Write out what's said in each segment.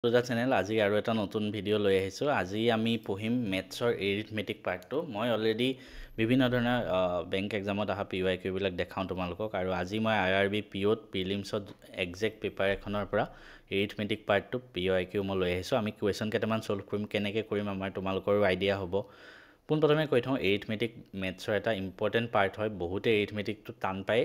দুটা চেনেল আজি আৰু এটা নতুন ভিডিঅ' লৈ আহিছোঁ। আজি আমি পঢ়িম মেথছৰ এৰিথমেটিক পাৰ্টটো। মই অলৰেডি বিভিন্ন ধৰণৰ বেংক এক্সামত অহা PYQ বিলাক দেখাওঁ তোমালোকক, আৰু আজি মই IRB POত প্ৰিলিমছত একজেক্ট পেপাৰ এখনৰ পৰা এৰিথমেটিক পাৰ্টটো PYQ মই লৈ আহিছোঁ। আমি কুৱেশ্যন কেইটামান ছল্ভ কৰিম, কেনেকৈ কৰিম আমাৰ তোমালোকৰো আইডিয়া হ'ব। পোনপ্ৰথমে কৈ থওঁ, এৰিথমেটিক মেথছৰ এটা ইম্পৰ্টেণ্ট পাৰ্ট হয়। বহুতে এৰিথমেটিকটো টান পায়,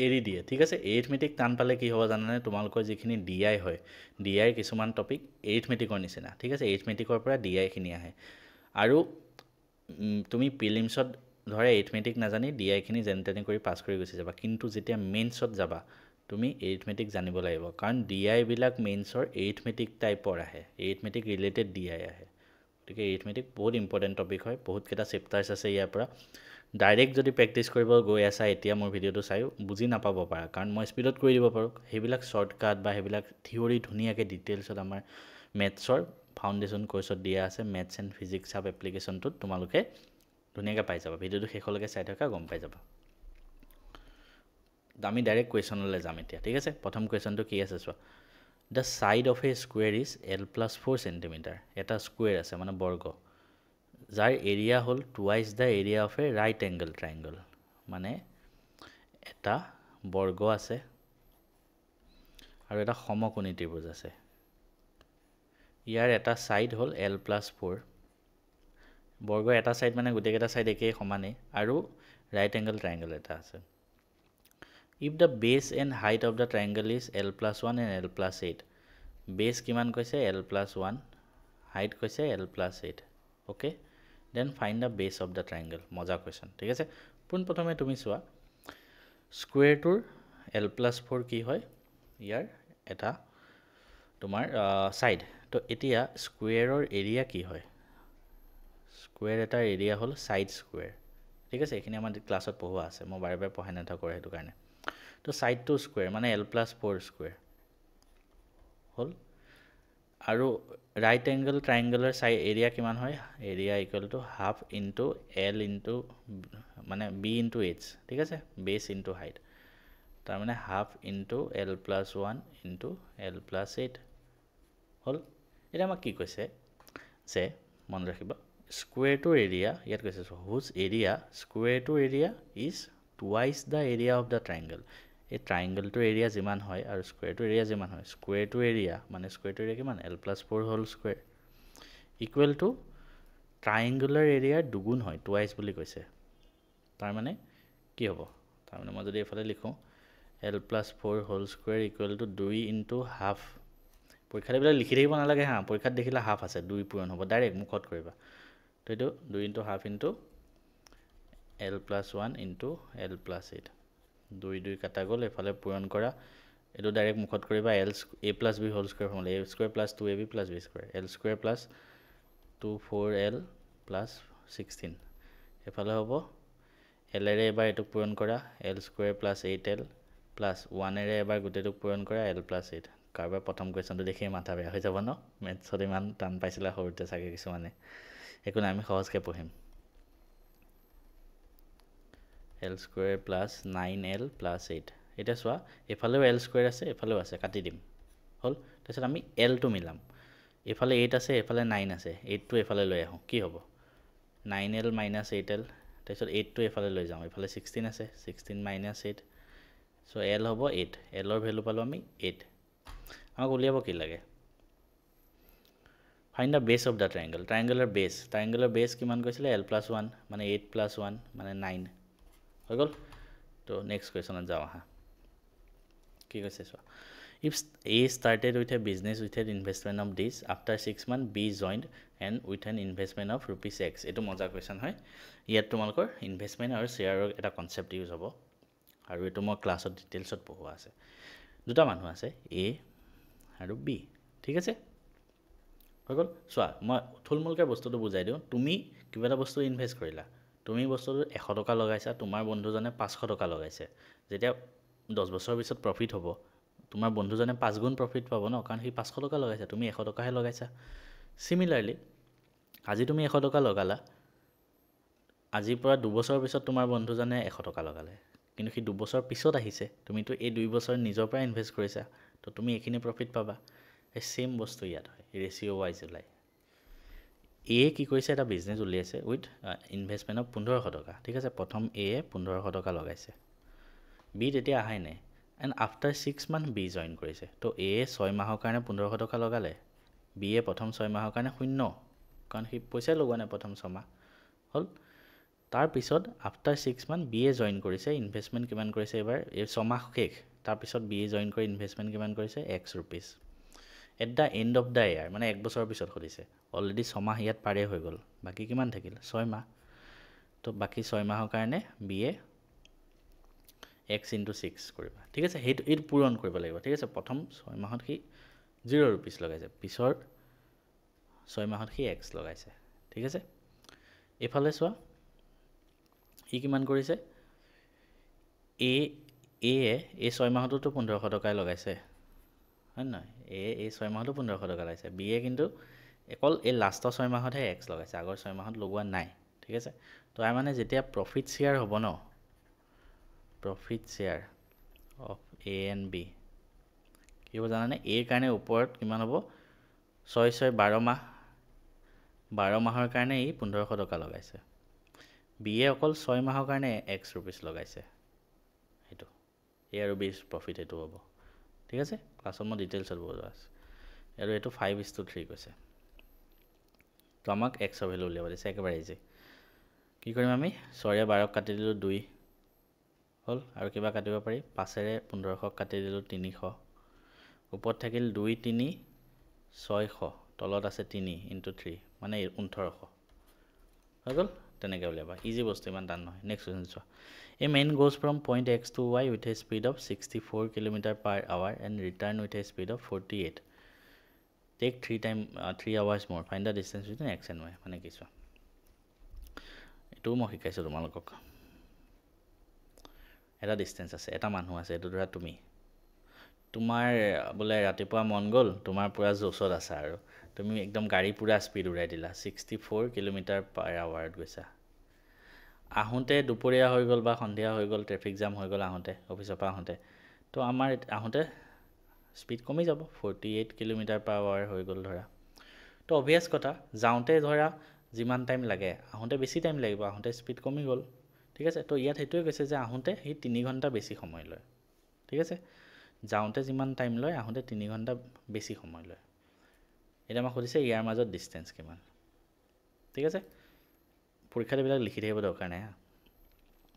এৰি দিয়ে। ঠিক আছে, এৰিথমেটিক টান পালে কি হ'ব জানানে? তোমালোকৰ যিখিনি DI হয়, DIৰ কিছুমান টপিক এৰিথমেটিকৰ নিচিনা। ঠিক আছে, এৰিথমেটিকৰ পৰা DIখিনি আহে। আৰু তুমি প্ৰিলিমছত ধৰা এৰিথমেটিক নাজানি DIখিনি যেনে তেনে কৰি পাছ কৰি গুচি যাবা, কিন্তু যেতিয়া মেইনছত যাবা তুমি এৰিথমেটিক জানিব লাগিব, কাৰণ DI বিলাক মেইনছৰ এৰিথমেটিক টাইপৰ আহে, এৰিথমেটিক ৰিলেটেড DI আহে। গতিকে এৰিথমেটিক বহুত ইম্পৰ্টেণ্ট টপিক হয়, বহুতকেইটা চেপ্টাৰ্ছ আছে ইয়াৰ পৰা। ডাইৰেক্ট যদি প্ৰেক্টিছ কৰিব গৈ আছা এতিয়া মোৰ ভিডিঅ'টো চায়ো বুজি নাপাব পাৰা, কাৰণ মই স্পীডত কৰি দিব পাৰোঁ। সেইবিলাক শ্বৰ্টকাট বা সেইবিলাক থিয়ৰী ধুনীয়াকৈ ডিটেইলছত আমাৰ মেথছৰ ফাউণ্ডেশ্যন কোৰ্চত দিয়া আছে। মেথছ এণ্ড ফিজিক্স চাব এপ্লিকেশ্যনটোত তোমালোকে ধুনীয়াকৈ পাই যাবা। ভিডিঅ'টো শেষলৈকে চাই থকা, গম পাই যাবা। আমি ডাইৰেক্ট কুৱেশ্যনলৈ যাম এতিয়া। ঠিক আছে, প্ৰথম কুৱেশ্যনটো কি আছে চোৱা। The side of A square is L+4 centimetre. এটা স্কুৱেৰ আছে মানে বৰ্গ, যাৰ এৰিয়া হ'ল twice the area of A right angle triangle. মানে এটা বৰ্গ আছে আৰু এটা সমকোণী ত্ৰিভুজ আছে। ইয়াৰ এটা ছাইড হ'ল L+4। বৰ্গৰ এটা ছাইড মানে গোটেইকেইটা ছাইড একেই সমানেই, আৰু ৰাইট এংগল ট্ৰাইংগল এটা আছে। If the base and height of the triangle is L+1 and L+8। Base কিমান কৈছে? L+1, হাইট কৈছে L+8। Okay, then find the base of the triangle. মজা কুৱেশ্যন। ঠিক আছে, পোনপ্ৰথমে তুমি চোৱা, স্কুৱেৰটোৰ L+4 কি হয়? ইয়াৰ এটা তোমাৰ ছাইড। তো এতিয়া স্কুৱেৰৰ এৰিয়া কি হয়? স্কুৱেৰ এটাৰ এৰিয়া হ'ল ছাইড স্কুৱেৰ। ঠিক আছে, এইখিনি আমাৰ ক্লাছত পঢ়োৱা আছে, মই বাৰে বাৰে পঢ়াই নাথাকোঁ সেইটো কাৰণে। তো ছাইডটো স্কুৱেৰ মানে L+4 স্কুৱেৰ হ'ল। আৰু ৰাইট এংগল ট্ৰাইংগলৰ এৰিয়া কিমান হয়? Area equal to half into L into মানে B ইনটু H। ঠিক আছে, বেছ ইনটু হাইট, তাৰমানে half into L+1 into L+8 হ'ল। এতিয়া আমাক কি কৈছে যে, মনত ৰাখিবা, স্কুৱেৰটোৰ এৰিয়া ইয়াত কৈছে হুজ এৰিয়া, স্কুৱেৰটোৰ area is twice the area of the triangle. এই ট্ৰাইংগলটোৰ এৰিয়া যিমান হয় আৰু স্কুৱেৰটোৰ এৰিয়া যিমান হয়, স্কুৱেৰটোৰ এৰিয়া মানে স্কুৱেৰটোৰ এৰিয়া কিমান? L+4 হ'ল স্কুৱেৰ, ইকুৱেল টু ট্ৰাইংগুলাৰ এৰিয়াৰ দুগুণ হয়, টুৱাইচ বুলি কৈছে। তাৰমানে কি হ'ব? তাৰমানে মই যদি এইফালে লিখোঁ L+4 whole square equal to 2 into half. পৰীক্ষাত এইবিলাক লিখি থাকিব নালাগে হা, পৰীক্ষাত দেখিলে হাফ আছে 2 পূৰণ হ'ব, ডাইৰেক্ট মুখত কৰিবা। তো এইটো 2 into half into L+1 into L+8। 2 2 কাটা গ'ল, এইফালে পূৰণ কৰা, এইটো ডাইৰেক্ট মুখত কৰিবা। A+B whole square formula, A square plus 2AB plus B square, L square plus 24L plus 16। এইফালে হ'ব Lৰে এবাৰ এইটোক পূৰণ কৰা, L square plus 8L plus 1ৰে এবাৰ গোটেইটোক পূৰণ কৰা, L+8। কাৰোবাৰ প্ৰথম কুৱেশ্যনটো দেখিয়ে মাথা বেয়া হৈ যাব ন? মেথছত ইমান টান পাইছিলে সৰুতে চাগে কিছুমানে। একো নাই, আমি সহজকৈ পঢ়িম। L square plus 9L plus 8। এতিয়া চোৱা, এইফালেও L স্কুৱেৰ আছে, এইফালেও আছে, কাটি দিম হ'ল। তাৰপিছত আমি Lটো মিলাম। এইফালে 8 আছে, এইফালে 9 আছে, 8টো এইফালে লৈ আহোঁ, কি হ'ব? 9L minus 8L। তাৰপিছত 8টো এইফালে লৈ যাওঁ, এইফালে 16 আছে, 16 মাইনাছ 8। চ' L হ'ব 8, Lৰ ভেলু পালোঁ আমি 8। আমাক উলিয়াব কি লাগে? Find the base of the triangle. ট্ৰাইংগলৰ বেছ কিমান কৈছিলে? L+1 মানে 8+1 মানে 9 হৈ গ'ল। তো নেক্সট কুৱেশ্যনত যাওঁ আহা, কি কৈছে চোৱা। If A started with a business with an investment of this, after 6 months B joined and with an investment of ₹X। এইটো মজা কুৱেশ্যন হয়। ইয়াত তোমালোকৰ ইনভেষ্টমেণ্ট আৰু শ্বেয়াৰৰ এটা কনচেপ্ট ইউজ হ'ব, আৰু এইটো মই ক্লাছত ডিটেইলছত পঢ়োৱা আছে। দুটা মানুহ আছে, A আৰু B। ঠিক আছে, হৈ গ'ল। চোৱা, মই থুলমূলকৈ বস্তুটো বুজাই দিওঁ। তুমি কিবা এটা বস্তু ইনভেষ্ট কৰিলা, তুমি বস্তুটো 100 টকা লগাইছা, তোমাৰ বন্ধুজনে 500 টকা লগাইছে। যেতিয়া 10 বছৰৰ পিছত প্ৰফিট হ'ব, তোমাৰ বন্ধুজনে 5 গুণ প্ৰফিট পাব ন, কাৰণ সি 500 টকা লগাইছে, তুমি 100 টকাহে লগাইছা। চিমিলাৰলি আজি তুমি 100 টকা লগালা, আজিৰ পৰা 2 বছৰৰ পিছত তোমাৰ বন্ধুজনে 100 টকা লগালে, কিন্তু সি 2 বছৰ পিছত আহিছে, তুমিতো এই 2 বছৰ নিজৰ পৰা ইনভেষ্ট কৰিছা, তো তুমি এইখিনি প্ৰফিট পাবা। এই সেম বস্তু ইয়াত হয় ৰেচিঅ' ৱাইজ ওলায় এ কি কৰিছে এটা বিজনেছ উলিয়াইছে উইথ ইনভেষ্টমেণ্ট অফ 1500 টকা ঠিক আছে প্ৰথম এ 1500 টকা লগাইছে বি তেতিয়া অহাই নাই এণ্ড আফটাৰ 6 মান্থ বি জইন কৰিছে তো এ 6 মাহৰ কাৰণে 1500 টকা লগালে বি এ প্ৰথম 6 মাহৰ কাৰণে শূন্য কাৰণ সি পইচাই লগোৱা নাই প্ৰথম 6 মাহ হ'ল তাৰপিছত after 6 month B A join কৰিছে ইনভেষ্টমেণ্ট কিমান কৰিছে এবাৰ এই 6 মাহ শেষ তাৰপিছত বি এ জইন কৰি ইনভেষ্টমেণ্ট কিমান কৰিছে X rupees at the and of the year মানে 1 বছৰৰ পিছত সুধিছে অলৰেডি 6 মাহ ইয়াত পাৰে হৈ গ'ল বাকী কিমান থাকিল 6 মাহ তো বাকী 6 মাহৰ কাৰণে বি এ X into 6 কৰিবা ঠিক আছে এইটো পূৰণ কৰিব লাগিব ঠিক আছে প্ৰথম 6 মাহত সি 0 ৰুপিজ লগাইছে পিছৰ 6 মাহত সি X লগাইছে ঠিক আছে এফালে চোৱা ই কিমান কৰিছে এ এই 6 মাহতো 1500 টকাই লগাইছে হয় নহয় এই 6 মাহতো 1500 টকা লগাইছে বি এ কিন্তু অকল এই লাষ্টৰ 6 মাহতহে X লগাইছে আগৰ 6 মাহত লগোৱা নাই ঠিক আছে তো তাৰ মানে যেতিয়া প্ৰফিট শ্বেয়াৰ হ'ব ন profit share of A and B কি হ'ব জানানে এৰ কাৰণে ওপৰত কিমান হ'ব 6 12 মাহ 12 মাহৰ কাৰণে ই 1500 টকা লগাইছে বি এ অকল 6 মাহৰ কাৰণে X ৰুপিজ লগাইছে সেইটো এ আৰু বিৰ প্ৰফিট এইটো হ'ব ঠিক আছে ক্লাছত মই ডিটেইলছত বুজোৱা আছে আৰু এইটো 5:3 কৈছে তো আমাক Xৰ ভেলু উলিয়াব দিছে একেবাৰে ইজি কি কৰিম আমি 6 12 কাটি দিলোঁ 2 হ'ল আৰু কিবা কাটিব পাৰি 5ৰে 1500 কাটি দিলোঁ 300 ওপৰত থাকিল 2 3 600 তলত আছে 3 into 3 মানে 1800 হৈ গ'ল তেনেকৈ উলিয়াবা ইজি বস্তু ইমান টান নহয় নেক্সট কুৱেশ্যন চোৱা A man goes from point X to Y with a speed of 64 km/h and return with a speed of 48. Take 3 hours more. Find the distance between X and Y. মানে কি চোৱা এইটো মই শিকাইছোঁ তোমালোকক এটা distance আছে এটা মানুহ আছে এইটো ধৰা তুমি তোমাৰ বোলে ৰাতিপুৱা মন গ'ল তোমাৰ পুৰা জোচত আছা আৰু তুমি একদম গাড়ী পুৰা স্পীড উৰাই দিলা 64 km/h গৈছা আহোঁতে দুপৰীয়া হৈ গ'ল বা সন্ধিয়া হৈ গ'ল ট্ৰেফিক জাম হৈ গ'ল আহোঁতে অফিচৰ পৰা আহোঁতে তো আমাৰ আহোঁতে স্পীড কমি যাব 48 km/h হৈ গ'ল ধৰা তো অবভিয়াছ কথা যাওঁতে ধৰা যিমান টাইম লাগে আহোঁতে বেছি টাইম লাগিব আহোঁতে স্পীড কমি গ'ল ঠিক আছে তো ইয়াত সেইটোৱে কৈছে যে আহোঁতে সি 3 ঘণ্টা বেছি সময় লয় ঠিক আছে যাওঁতে যিমান টাইম লয় আহোঁতে 3 ঘণ্টা বেছি সময় লয় এতিয়া আমাক সুধিছে ইয়াৰ মাজত ডিষ্টেঞ্চ কিমান ঠিক আছে পৰীক্ষাত এইবিলাক লিখি থাকিব দৰকাৰ নাই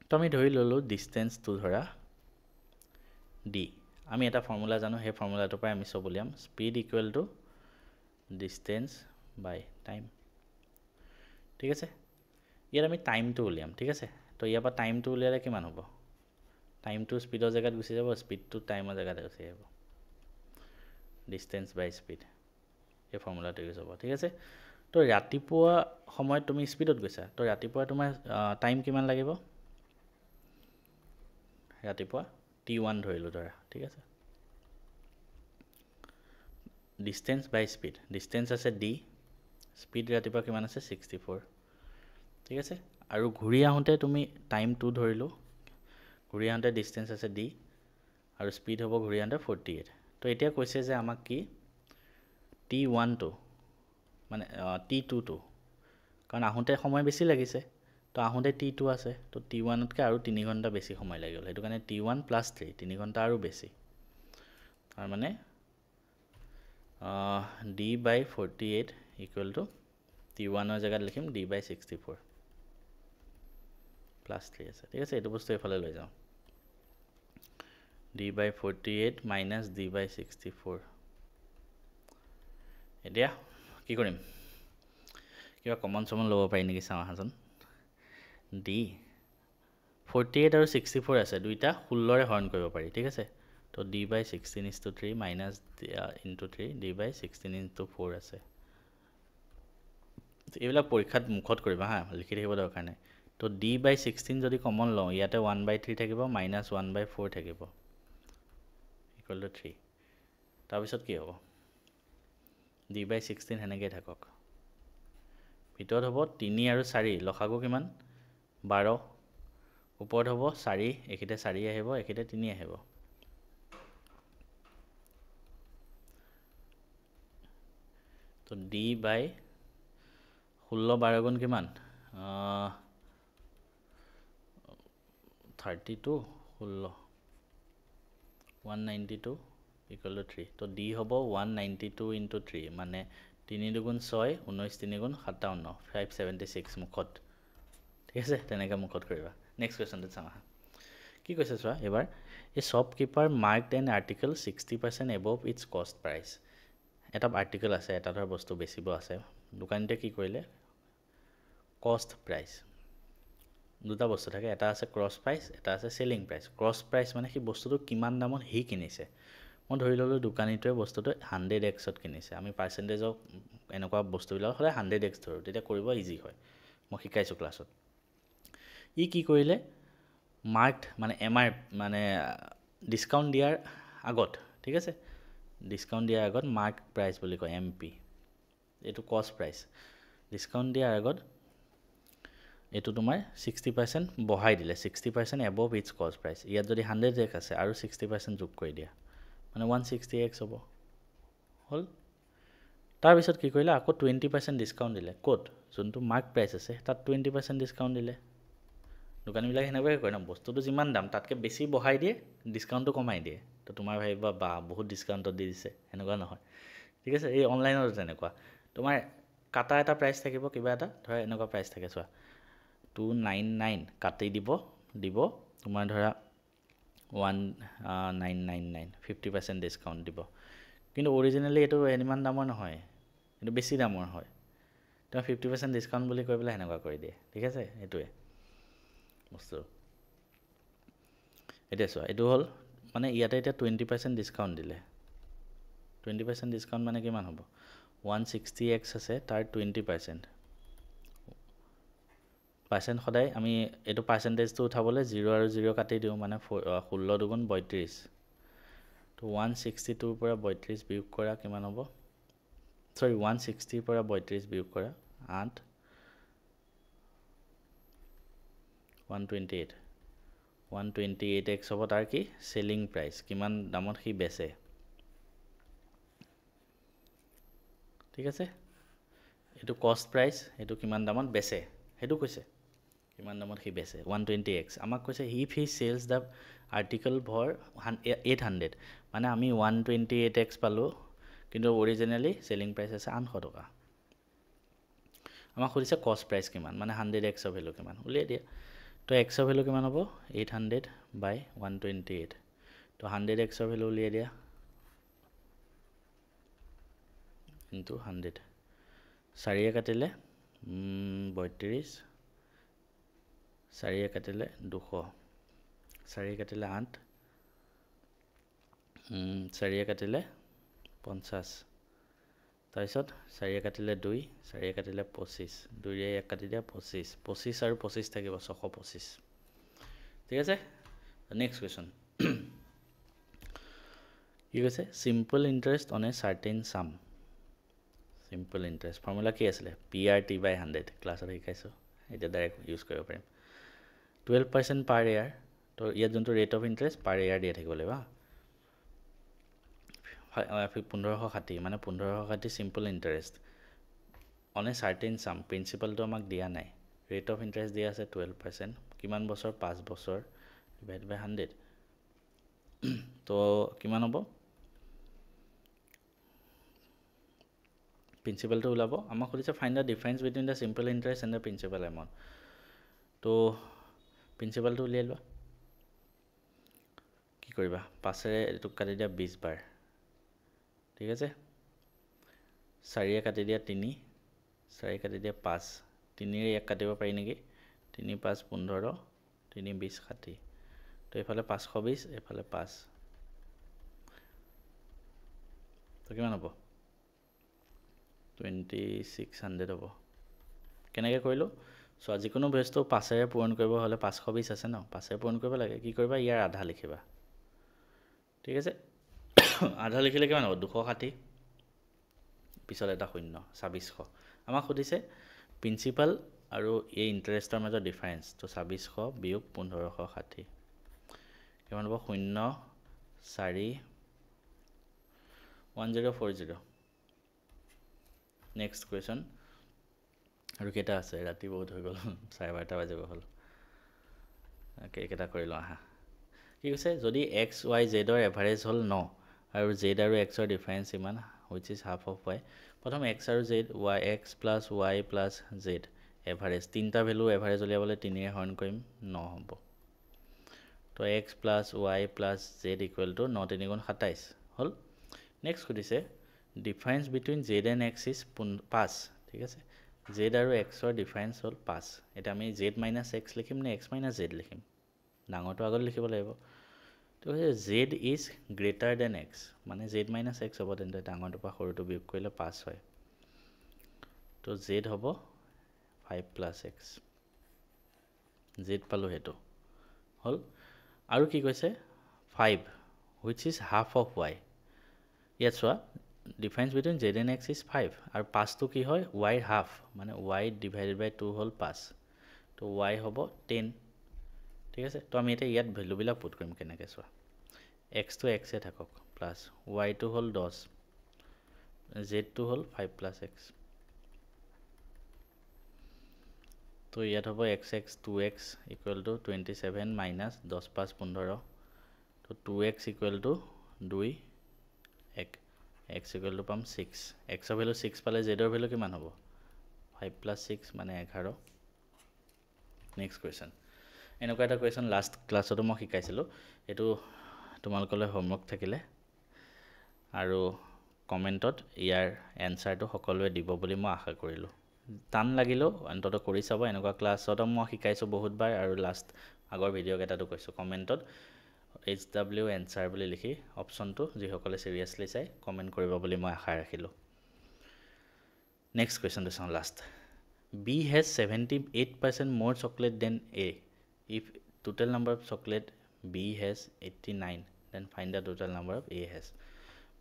তো আমি ধৰি ল'লোঁ ডিষ্টেঞ্চটো ধৰা ডি আমি এটা ফৰ্মুলা জানো সেই ফৰ্মুলাটোৰ পৰাই আমি চব উলিয়াম speed equal to distance by time ঠিক আছে ইয়াত আমি টাইমটো উলিয়াম ঠিক আছে তো ইয়াৰ পৰা টাইমটো উলিয়ালে কিমান হ'ব টাইমটো স্পীডৰ জেগাত গুচি যাব স্পীডটো টাইমৰ জেগাতে গুচি যাব ডিষ্টেঞ্চ বাই স্পীড এই ফৰ্মুলাটো ইউজ হ'ব ঠিক আছে তো ৰাতিপুৱা সময়ত তুমি স্পীডত গৈছা তো ৰাতিপুৱা তোমাৰ টাইম কিমান লাগিব ৰাতিপুৱা T1 ধৰিলোঁ ধৰা ঠিক আছে ডিষ্টেঞ্চ বাই স্পীড ডিষ্টেঞ্চ আছে D স্পীড ৰাতিপুৱা কিমান আছে 64 ঠিক আছে আৰু ঘূৰি আহোঁতে তুমি টাইম 2 ধৰিলোঁ ঘূৰি আহোঁতে ডিষ্টেঞ্চ আছে D আৰু স্পীড হ'ব ঘূৰি আহোঁতে 48 তো এতিয়া কৈছে যে আমাক কি T1টো মানে T2টো কাৰণ আহোঁতে সময় বেছি লাগিছে তো আহোঁতে T2 আছে তো T1তকৈ আৰু 3 ঘণ্টা বেছি সময় লাগি গ'ল সেইটো কাৰণে T1 + 3 3 ঘণ্টা আৰু বেছি তাৰ মানে D/48 ইকুৱেল টু T1ৰ জেগাত লিখিম D/64 + 3 আছে ঠিক আছে এইটো বস্তু এইফালে লৈ যাওঁ D/48 - D/64 এতিয়া কি কৰিম কিবা কমন চমন ল'ব পাৰি নেকি চাওঁ আহাচোন D48 আৰু 64 আছে দুইটা 16ৰে হৰণ কৰিব পাৰি ঠিক আছে তো D/16 - 3 into 3 D/16 * 4 আছে এইবিলাক পৰীক্ষাত মুখত কৰিবা হা লিখি থাকিব দৰকাৰ নাই তো D/16 যদি কমন লওঁ ইয়াতে 1/3 থাকিব -1/4 থাকিব ইকুৱেল টু 3 তাৰপিছত কি হ'ব D/16 সেনেকৈ থাকক ভিতৰত হ'ব 3 আৰু 4 লসাগু কিমান 12 ওপৰত হ'ব 4 এইখিতে 4 আহিব এইখিতে 3 আহিব তো ডি বাই 16 12 গুণ কিমান 32 16 192 ইকুৱেল টু 3 তো ডি হ'ব 192 ইনটু 3 মানে 3 দুগুণ 6 19 3 গুণ 57 576 মুখত ঠিক আছে তেনেকৈ মুখত কৰিবা নেক্সট কুৱেশ্যনটো চাম আহা কি কৈছে চোৱা এবাৰ a shopkeeper marked an article 60% above its cost price এটা আৰ্টিকল আছে এটা ধৰ বস্তু বেচিব আছে দোকানীতে কি কৰিলে কষ্ট প্ৰাইচ দুটা বস্তু থাকে এটা আছে ক্ৰছ প্ৰাইচ এটা আছে সেলিং প্ৰাইচ ক্ৰছ প্ৰাইচ মানে সি বস্তুটো কিমান দামত হি কিনিছে মই ধৰি ল'লোঁ দোকানীটোৱে বস্তুটো 100x কিনিছে আমি পাৰ্চেণ্টেজক এনেকুৱা বস্তুবিলাক হ'লে 100x ধৰোঁ তেতিয়া কৰিব ইজি হয় মই শিকাইছোঁ ক্লাছত ই কি কৰিলে মাৰ্কড মানে এমআৰ মানে ডিছকাউণ্ট দিয়াৰ আগত ঠিক আছে ডিছকাউণ্ট দিয়াৰ আগত মাৰ্ক প্ৰাইচ বুলি কয় এমপি এইটো কষ্ট প্ৰাইচ ডিছকাউণ্ট দিয়াৰ আগত এইটো তোমাৰ 60% বঢ়াই দিলে 60% এবভ ইটছ কষ্ট প্ৰাইচ ইয়াত যদি 100x আছে আৰু 60% যোগ কৰি দিয়া মানে 160x হ'ব হ'ল তাৰপিছত কি কৰিলে আকৌ 20% ডিছকাউণ্ট দিলে ক'ত যোনটো মাৰ্ক প্ৰাইচ আছে তাত 20% ডিছকাউণ্ট দিলে দোকানীবিলাক সেনেকুৱাই কৰে ন বস্তুটো যিমান দাম তাতকৈ বেছি বঢ়াই দিয়ে ডিছকাউণ্টটো কমাই দিয়ে তো তোমাৰ ভাবিবা বা বহুত ডিছকাউণ্টত দি দিছে সেনেকুৱা নহয় ঠিক আছে এই অনলাইনত তেনেকুৱা তোমাৰ কাটা এটা প্ৰাইচ থাকিব কিবা এটা ধৰা এনেকুৱা প্ৰাইচ থাকে চোৱা 299 কাটি দিব তোমাৰ ধৰা 1999 50% ডিছকাউণ্ট দিব কিন্তু অৰিজিনেলি এইটো ইমান দামৰ নহয় এইটো বেছি দামৰ হয় তেওঁ 50% ডিছকাউণ্ট বুলি কৈ পেলাই সেনেকুৱা কৰি দিয়ে ঠিক আছে এইটোৱে বস্তু এতিয়া চোৱা এইটো হ'ল মানে ইয়াতে এতিয়া 20% ডিছকাউণ্ট দিলে 20% ডিছকাউণ্ট মানে কিমান হ'ব 160x আছে তাৰ 20% পাৰ্চেণ্ট সদায় আমি এইটো পাৰ্চেণ্টেজটো উঠাবলৈ 0 আৰু 0 কাটি দিওঁ মানে 16 দুগুণ 32 তো 162ৰ পৰা 32 বিয়োগ কৰা কিমান হ'ব সৰি 160ৰ পৰা 32 বিয়োগ কৰা 8 128 128x হ'ব তাৰ কি সেলিং প্ৰাইচ কিমান দামত সি বেচে ঠিক আছে এইটো কষ্ট প্ৰাইচ এইটো কিমান দামত বেচে সেইটো কৈছে কিমান দামত সি বেচে 120x আমাক কৈছে if he sells the article for 800 মানে আমি 128x পালোঁ কিন্তু অৰিজিনেলি সেলিং প্ৰাইচ আছে 800 টকা আমাক সুধিছে কষ্ট প্ৰাইচ কিমান মানে 100x ভেলু কিমান উলিয়াই দিয়া তো x ভেলু কিমান হ'ব 800 বাই 128 তো 100x ভেলু উলিয়াই দিয়া ইনটু 100 4 কাটিলে 32 4 কাটিলে 200 4 কাটিলে 8 4 কাটিলে 50 তাৰপিছত 4 কাটিলে 2 4 কাটিলে 25 2 1 কাটি দিয়া 25 25 আৰু 25 থাকিব 625 ঠিক আছে নেক্সট কুৱেশ্যন কি কৈছে simple interest on a certain চাম চিম্পল ইণ্টাৰেষ্ট ফৰ্মুলা কি আছিলে PRT/100 ক্লাছত শিকাইছোঁ এতিয়া ডাইৰেক্ট ইউজ কৰিব পাৰিম 12% পাৰ ইয়াৰ তো ইয়াত যোনটো ৰেট অফ ইণ্টাৰেষ্ট পাৰ ইয়াৰ দিয়া থাকিব লাগিব 1560 মানে 1560 simple interest on a certain চাম প্ৰিন্সিপালটো আমাক দিয়া নাই ৰেট অফ ইণ্টাৰেষ্ট দিয়া আছে 12% কিমান বছৰ 5 বছৰ ডিভাইড বাই 100 তো কিমান হ'ব প্ৰিন্সিপালটো ওলাব আমাক সুধিছে find the difference between the simple interest and the principal amount তো প্ৰিন্সিপালটো উলিয়াই লোৱা কি কৰিবা 5ৰে এইটোক কাটি দিয়া 20 বাৰ ঠিক আছে 4 কাটি দিয়া 3 4 কাটি দিয়া 5 3ৰে 1 কাটিব পাৰি নেকি 3 5 15 3 20 60 তো এইফালে 520 এইফালে 5 তো কিমান হ'ব 2600 হ'ব কেনেকৈ কৰিলোঁ চ' যিকোনো বস্তু 5ৰে পূৰণ কৰিব হ'লে 520 আছে ন 5ৰে পূৰণ কৰিব লাগে কি কৰিবা ইয়াৰ আধা লিখিবা ঠিক আছে আধা লিখিলে কিমান হ'ব 260 পিছত এটা শূন্য 2600 আমাক সুধিছে প্ৰিন্সিপাল আৰু এই ইণ্টাৰেষ্টৰ মাজৰ ডিফাৰেঞ্চ তো 2600 বিয়োগ 1560 কিমান হ'ব 0 4 1040 নেক্সট কুৱেশ্যন আৰু কেইটা আছে ৰাতি বহুত হৈ গ'ল 12:30 বাজিব হ'ল কেইটা কৰি লওঁ আহা কি কৈছে যদি এক্স ৱাই জেডৰ এভাৰেজ হ'ল 9 আৰু জেড আৰু এক্সৰ ডিফাৰেঞ্চ ইমান which is half of Y প্ৰথম এক্স আৰু Z Y X plus Y plus Z average তিনিটা ভেলু এভাৰেজ উলিয়াবলৈ 3ৰে হৰণ কৰিম 9 হ'ব তো x plus Y plus Z equal to 9 3 গুণ 27 হ'ল নেক্সট সুধিছে difference between Z and x is 5 ঠিক আছে জেড আৰু এক্সৰ ডিফাৰেঞ্চ হ'ল 5 এতিয়া আমি জেড মাইনাছ এক্স লিখিম নে এক্স মাইনাছ জেড লিখিম ডাঙৰটো আগত লিখিব লাগিব তো Z is greater than x মানে জেড মাইনাছ এক্স হ'ব তেন্তে ডাঙৰটোৰ পৰা সৰুটো বিয়োগ কৰিলে 5 হয় তো জেড হ'ব 5 প্লাছ এক্স জেড পালোঁ সেইটো হ'ল আৰু কি কৈছে 5 which is half of Y ইয়াত চোৱা difference between Z and x is 5 আৰু 5টো কি হয় ৱাইৰ হাফ মানে ৱাই ডিভাইডেড বাই 2 হ'ল 5 তো ৱাই হ'ব 10 ঠিক আছে তো আমি এতিয়া ইয়াত ভেলুবিলাক পুট কৰিম কেনেকৈ চোৱা এক্সটো এক্সে থাকক প্লাছ ৱাইটো হ'ল 10 জেডটো হ'ল 5 প্লাছ এক্স তো ইয়াত হ'ব x x 2x equal to 27 minus 10 5 15 তো 2x equal to 2 1 x equal to পাম 6 এক্সৰ ভেলু 6 পালে জেডৰ ভেলু কিমান হ'ব 5 প্লাছ 6 মানে 11 নেক্সট কুৱেশ্যন এনেকুৱা এটা কুৱেশ্যন লাষ্ট ক্লাছতো মই শিকাইছিলোঁ এইটো তোমালোকলৈ হোমৱৰ্ক থাকিলে আৰু কমেণ্টত ইয়াৰ এনচাৰটো সকলোৱে দিব বুলি মই আশা কৰিলোঁ টান লাগিলেও অন্ততঃ কৰি চাব এনেকুৱা ক্লাছতো মই শিকাইছোঁ বহুতবাৰ আৰু লাষ্ট আগৰ ভিডিঅ' কেইটাতো কৈছোঁ কমেণ্টত HW এনচাৰ বুলি লিখি অপশ্যনটো যিসকলে চিৰিয়াছলি চাই কমেণ্ট কৰিব বুলি মই আশা ৰাখিলোঁ নেক্সট কুৱেশ্যনটো চাওঁ last B has 78% more chocolate than A if total number of chocolate B has 89 then find the total number of A has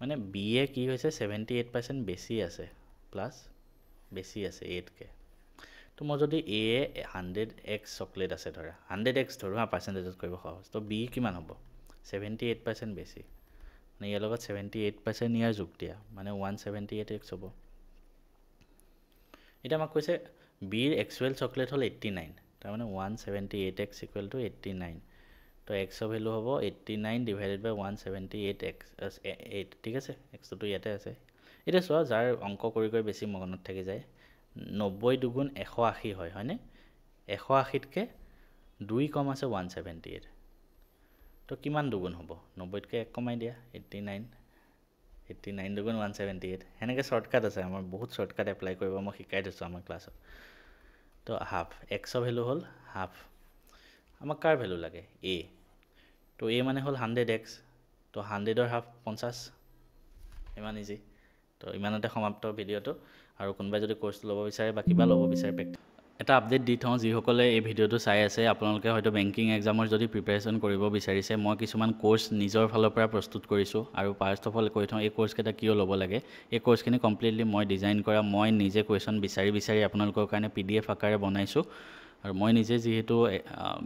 মানে B এ কি হৈছে 78% বেছি আছে প্লাছ বেছি আছে 8কে তো মই যদি A 100x চকলেট আছে ধৰা 100x ধৰো পাৰ্চেন্টেজত কৰিব সহজ তো B কিমান হ'ব 78% বেছি মানে ইয়াৰ লগত 78% ইয়াৰ যোগ দিয়া মানে 178x হ'ব এটা আমাক কৈছে B ৰ এক্সুৱেল চকলেট হ'ল 89 তাৰ মানে 178x ইকুৱেল টু 89 তো x ৰ ভেলু হ'ব 89 ডিভাইডেড বাই 178x 8 ঠিক আছে x তো ইয়াতে আছে এটা চোৱা যাৰ অংক কৰি কৰি বেছি মনত থাকি যায় 90 দুগুণ 180 হয় হয়নে 180তকে 2 কম আছে 178 তো কিমান দুগুণ হ'ব 90তকে 1 কমাই দিয়া 89 দুগুণ 178 হেনেকে শৰ্টকাট আছে আমাৰ বহুত শৰ্টকাট এপ্লাই কৰিব মই শিকাই দিছো আমাৰ ক্লাছত তো হাফ x ৰ ভেলু হ'ল হাফ আমাক কাৰ ভেলু লাগে a তো a মানে হ'ল 100x তো 100 ৰ হাফ 50 ইমান ইজি তো ইমানতে সমাপ্ত ভিডিঅটো আৰু কোনোবাই যদি কোৰ্স ল'ব বিচাৰে বা কিবা ল'ব বিচাৰে এটা আপডেট দি থওঁ যিসকলে এই ভিডিঅটো চাই আছে আপোনালোকে হয়তো বেংকিং এক্সামৰ যদি প্ৰিপাৰেচন কৰিব বিচাৰিছে মই কিছুমান কোৰ্স নিজৰ ফালৰ পৰা প্ৰস্তুত কৰিছোঁ আৰু ফাৰ্ষ্ট অফ অল কৈ থওঁ এই কোৰ্স কেইটা কিয় ল'ব লাগে এই কোৰ্সখিনি কমপ্লিটলি মই ডিজাইন কৰা মই নিজে কুৱেশ্যন বিচাৰি আপোনালোকৰ কাৰণে PDF আকাৰে বনাইছোঁ আৰু মই নিজে যেহেতু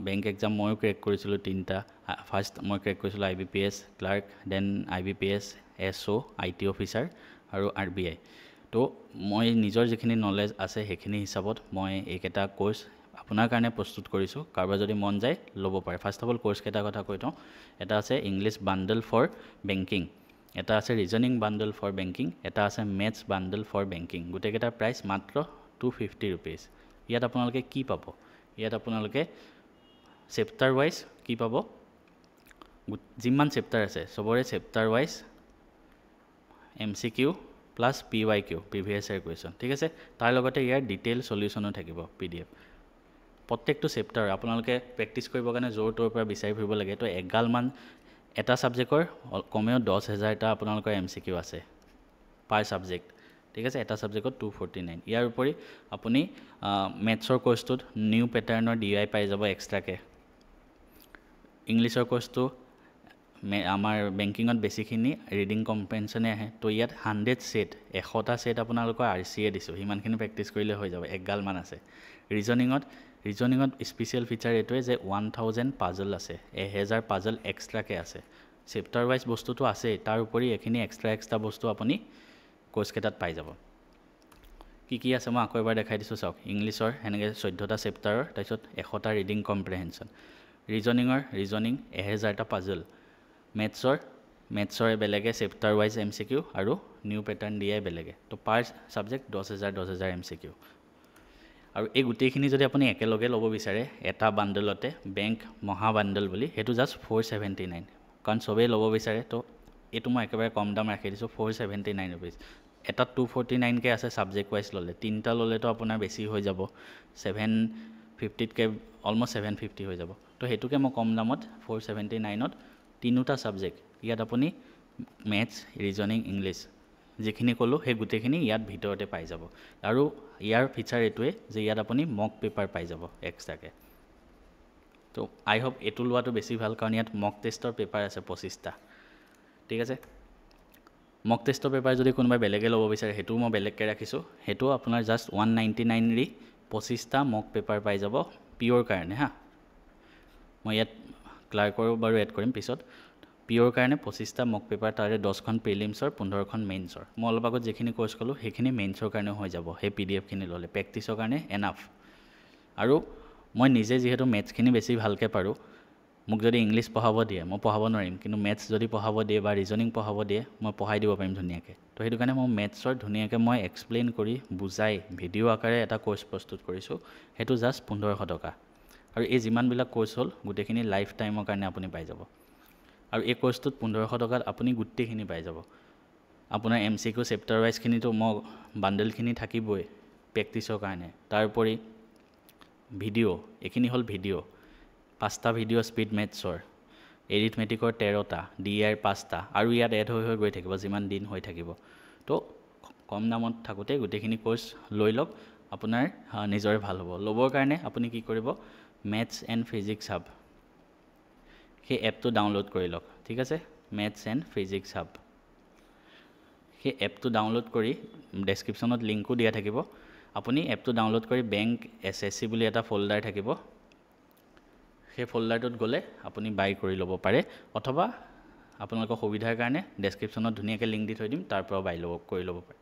বেংক এক্সাম ময়ো ক্ৰেক কৰিছিলোঁ 3টা ফাৰ্ষ্ট মই ক্ৰেক কৰিছিলোঁ IBPS clerk then IBPS SO IT officer আৰু RBI তো মই নিজৰ যিখিনি নলেজ আছে সেইখিনি হিচাপত মই এইকেইটা কোৰ্স আপোনাৰ কাৰণে প্ৰস্তুত কৰিছোঁ কাৰোবাৰ যদি মন যায় ল'ব পাৰে ফাৰ্ষ্ট অফ অল কোৰ্স কেইটা কথা কৈ থওঁ এটা আছে ইংলিছ বান্ডল ফৰ বেংকিং এটা আছে ৰিজনিং বান্ডল ফৰ বেংকিং এটা আছে মেথছ বান্ডল ফৰ বেংকিং গোটেইকেইটাৰ প্ৰাইচ মাত্ৰ 250 रुपीस ইয়াত আপোনালোকে কি পাব ইয়াত আপোনালোকে চেপ্টাৰ ওয়াইজ কি পাব যিমান চেপ্টাৰ আছে সবৰে chapter wise MCQ plus PYQ previous year question ঠিক আছে তাৰ লগতে ইয়াৰ ডিটেইল সলিউশনো থাকিব PDF প্ৰত্যেকটো চেপ্টাৰ আপোনালোকে প্ৰেক্টিস কৰিবৰ কাৰণে জোৰ তোৰ পৰা বিচাৰি ফুৰিব লাগে তো এগাল মান এটা সাবজেক্টৰ কমেও 10000 টা আপোনালোকৰ MCQ আছে পাৰ সাবজেক্ট ঠিক আছে এটা সাবজেক্টত 249 ইয়াৰ উপৰি আপুনি মেথছৰ কোৰ্সটোত নিউ প্যাটাৰ্নৰ DI পাই যাব এক্সট্ৰাকে ইংলিছৰ কোৰ্সটো আমাৰ বেংকিংত বেছিখিনি ৰিডিং কম্প্ৰেhensionে আহে তো ইয়াত 100 সেট 100টা সেট আপোনালোকৰ RCA দিছো হিমানখিনি প্ৰেক্টিস কৰিলে হৈ যাব একগাল মান আছে ৰিজনিংত স্পেশাল ফিচাৰ এটোৱে যে 1000 পাজল আছে 1000 পাজল এক্সট্ৰাকে আছে চেপ্টাৰ ওয়াইজ বস্তুটো আছে তাৰ উপৰি এখিনি এক্সট্ৰা বস্তু আপুনি কোৰ্স কেটাত পাই যাব কি আছে মই আকৌ এবাৰ দেখাই দিছোঁ চাওক ইংলিছৰ সেনেকৈ 14টা চেপ্টাৰৰ তাৰপিছত 100টা ৰিডিং কম্প্ৰিহেনশ্যন ৰিজনিং 1000টা পাজল মেথছৰ বেলেগে চেপ্টাৰ ৱাইজ MCQ আৰু নিউ পেটাৰ্ণ দিয়াই বেলেগে তো পাৰ ছাবজেক্ট 10,000 MCQ আৰু এই গোটেইখিনি যদি আপুনি একেলগে ল'ব বিচাৰে এটা বাণ্ডলতে বেংক মহা বাণ্ডল বুলি সেইটো জাষ্ট 479 কাৰণ চবেই ল'ব বিচাৰে তো এইটো মই একেবাৰে কম দাম ৰাখি দিছোঁ 479 ৰুপিজ এটাত 249কে আছে ছাবজেক্ট ৱাইজ ল'লে তিনিটা ল'লেতো আপোনাৰ বেছি হৈ যাব 750তকৈ অলমষ্ট 750 হৈ যাব তো সেইটোকে মই কম দামত 479ত তিনিটা ছাবজেক্ট ইয়াত আপুনি মেথছ ৰিজনিং ইংলিছ যিখিনি ক'লোঁ সেই গোটেইখিনি ইয়াত ভিতৰতে পাই যাব আৰু ইয়াৰ ফিচাৰ এইটোৱে যে ইয়াত আপুনি মক পেপাৰ পাই যাব এক্সট্ৰাকৈ তো আই হোপ এইটো লোৱাটো বেছি ভাল কাৰণ ইয়াত মক টেষ্টৰ পেপাৰ আছে 25টা ঠিক আছে মক টেষ্টৰ পেপাৰ যদি কোনোবাই বেলেগে ল'ব বিচাৰে সেইটোও মই বেলেগকৈ ৰাখিছোঁ সেইটো আপোনাৰ জাষ্ট 199 দি 25টা মক পেপাৰ পাই যাব পিয়'ৰ কাৰণে হা মই ইয়াত ক্লাৰ্কৰো বাৰু এড কৰিম পিছত পিয়'ৰ কাৰণে 25টা মক পেপাৰ তাৰে 10খন প্ৰিলিমছৰ 15খন মেইনছৰ মই অলপ আগত যিখিনি কোৰ্চ ক'লোঁ সেইখিনি মেইনছৰ কাৰণেও হৈ যাব সেই PDF খিনি ল'লে প্ৰেক্টিছৰ কাৰণে এনাফ আৰু মই নিজে যিহেতু মেথছখিনি বেছি ভালকৈ পাৰোঁ মোক যদি ইংলিছ পঢ়াব দিয়ে মই পঢ়াব নোৱাৰিম কিন্তু মেথছ যদি পঢ়াব দিয়ে বা ৰিজনিং পঢ়াব দিয়ে মই পঢ়াই দিব পাৰিম ধুনীয়াকৈ তো সেইটো কাৰণে মই মেথছৰ ধুনীয়াকৈ মই এক্সপ্লেইন কৰি বুজাই ভিডিঅ' আকাৰে এটা কোৰ্চ প্ৰস্তুত কৰিছোঁ সেইটো জাষ্ট 1500 টকা আৰু এই যিমানবিলাক কোৰ্চ হ'ল গোটেইখিনি লাইফ টাইমৰ কাৰণে আপুনি পাই যাব আৰু এই কোৰ্চটোত 1500 টকাত আপুনি গোটেইখিনি পাই যাব আপোনাৰ MCQ চেপ্টাৰ ৱাইজখিনিতো মই বাণ্ডেলখিনি থাকিবই প্ৰেক্টিছৰ কাৰণে তাৰোপৰি ভিডিঅ' এইখিনি হ'ল ভিডিঅ' 5টা ভিডিঅ' স্পীড মেথছৰ এৰিথমেটিকৰ 13টা DIৰ 5টা আৰু ইয়াত এড হৈ গৈ থাকিব যিমান দিন হৈ থাকিব তো কম দামত থাকোঁতে গোটেইখিনি কোৰ্চ লৈ লওক আপোনাৰ নিজৰে ভাল হ'ব ল'বৰ কাৰণে আপুনি কি কৰিব মেথছ এণ্ড ফিজিক্স হাব সেই এপটো ডাউনলোড কৰি লওক ঠিক আছে মেথছ এণ্ড ফিজিক্স হাব সেই এপটো ডাউনলোড কৰি ডেছক্ৰিপশ্যনত লিংকো দিয়া থাকিব আপুনি এপটো ডাউনলোড কৰি বেংক SSC বুলি এটা ফ'ল্ডাৰ থাকিব সেই ফ'ল্ডাৰটোত গ'লে আপুনি বাই কৰি ল'ব পাৰে অথবা আপোনালোকৰ সুবিধাৰ কাৰণে ডেছক্ৰিপশ্যনত ধুনীয়াকৈ লিংক দি থৈ দিম তাৰ পৰা বাই কৰি ল'ব পাৰে